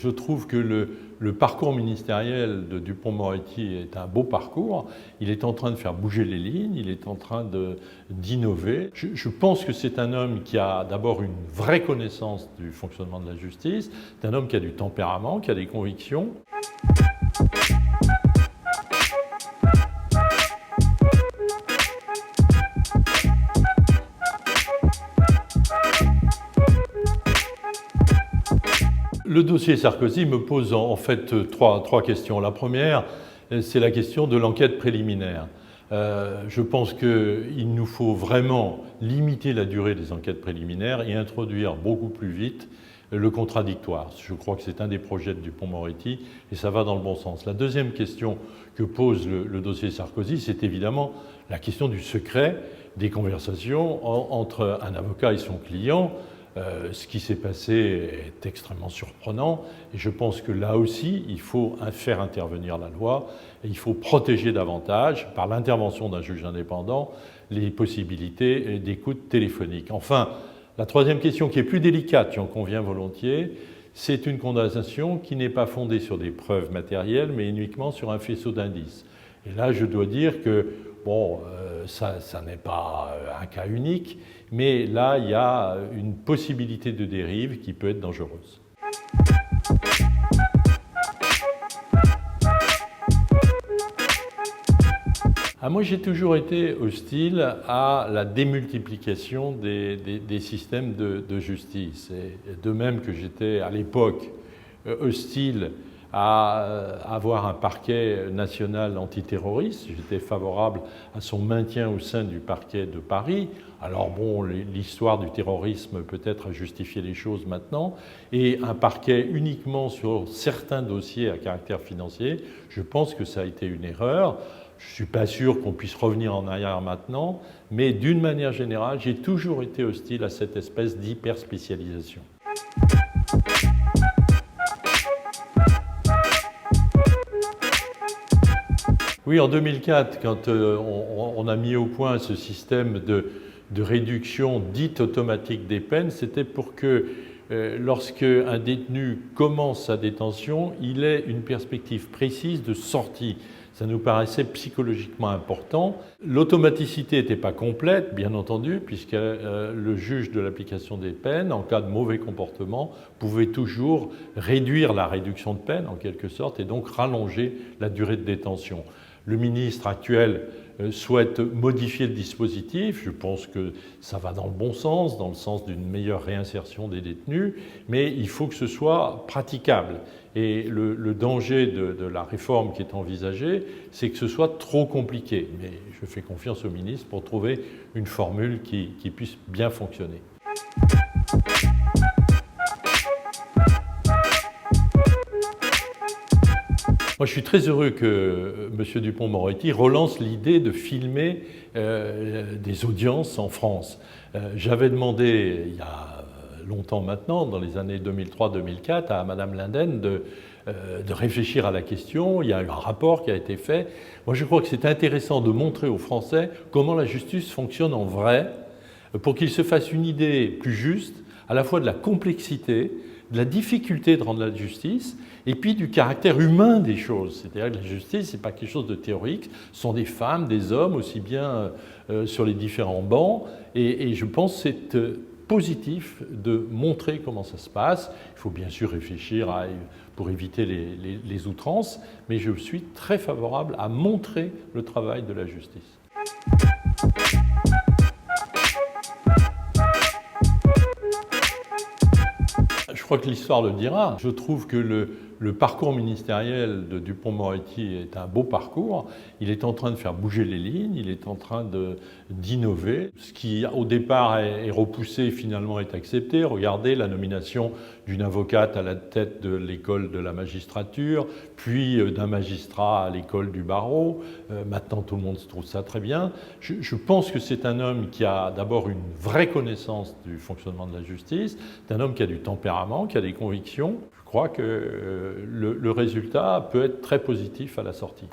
Je trouve que le parcours ministériel de Dupond-Moretti est un beau parcours. Il est en train de faire bouger les lignes, il est en train d'innover. Je pense que c'est un homme qui a d'abord une vraie connaissance du fonctionnement de la justice, c'est un homme qui a du tempérament, qui a des convictions. Le dossier Sarkozy me pose en fait trois questions. La première, c'est la question de l'enquête préliminaire. Je pense qu'il nous faut vraiment limiter la durée des enquêtes préliminaires et introduire beaucoup plus vite le contradictoire. Je crois que c'est un des projets de Dupond-Moretti et ça va dans le bon sens. La deuxième question que pose le dossier Sarkozy, c'est évidemment la question du secret des conversations entre un avocat et son client. Ce qui s'est passé est extrêmement surprenant et je pense que là aussi, il faut faire intervenir la loi et il faut protéger davantage, par l'intervention d'un juge indépendant, les possibilités d'écoute téléphonique. Enfin, la troisième question qui est plus délicate, j'en conviens volontiers, c'est une condamnation qui n'est pas fondée sur des preuves matérielles, mais uniquement sur un faisceau d'indices. Et là, je dois dire que bon, ça n'est pas un cas unique, mais là, il y a une possibilité de dérive qui peut être dangereuse. Moi, j'ai toujours été hostile à la démultiplication des systèmes de justice. Et de même que j'étais à l'époque hostile à avoir un parquet national antiterroriste. J'étais favorable à son maintien au sein du parquet de Paris. Alors bon, l'histoire du terrorisme peut-être a justifié les choses maintenant. Et un parquet uniquement sur certains dossiers à caractère financier, je pense que ça a été une erreur. Je ne suis pas sûr qu'on puisse revenir en arrière maintenant, mais d'une manière générale, j'ai toujours été hostile à cette espèce d'hyperspécialisation. Oui, en 2004, quand on a mis au point ce système de réduction dite automatique des peines, c'était pour que lorsque un détenu commence sa détention, il ait une perspective précise de sortie. Ça nous paraissait psychologiquement important. L'automaticité n'était pas complète, bien entendu, puisque le juge de l'application des peines, en cas de mauvais comportement, pouvait toujours réduire la réduction de peine, en quelque sorte, et donc rallonger la durée de détention. Le ministre actuel souhaite modifier le dispositif. Je pense que ça va dans le bon sens, dans le sens d'une meilleure réinsertion des détenus, mais il faut que ce soit praticable. Et le danger de la réforme qui est envisagée, c'est que ce soit trop compliqué. Mais je fais confiance au ministre pour trouver une formule qui puisse bien fonctionner. Moi, je suis très heureux que M. Dupond-Moretti relance l'idée de filmer des audiences en France. J'avais demandé, il y a longtemps maintenant, dans les années 2003-2004, à Mme Linden de réfléchir à la question. Il y a eu un rapport qui a été fait. Moi, je crois que c'est intéressant de montrer aux Français comment la justice fonctionne en vrai, pour qu'ils se fassent une idée plus juste, à la fois de la complexité, de la difficulté de rendre la justice, et puis du caractère humain des choses. C'est-à-dire que la justice, ce n'est pas quelque chose de théorique, ce sont des femmes, des hommes, aussi bien sur les différents bancs, et je pense que c'est positif de montrer comment ça se passe. Il faut bien sûr réfléchir pour éviter les outrances, mais je suis très favorable à montrer le travail de la justice. Je crois que l'histoire le dira. Je trouve que le parcours ministériel de Dupond-Moretti est un beau parcours. Il est en train de faire bouger les lignes, il est en train d'innover. Ce qui, au départ, est repoussé, finalement est accepté. Regardez la nomination d'une avocate à la tête de l'école de la magistrature, puis d'un magistrat à l'école du barreau. Maintenant, tout le monde trouve ça très bien. Je pense que c'est un homme qui a d'abord une vraie connaissance du fonctionnement de la justice. C'est un homme qui a du tempérament, qui a des convictions. Je crois que le résultat peut être très positif à la sortie.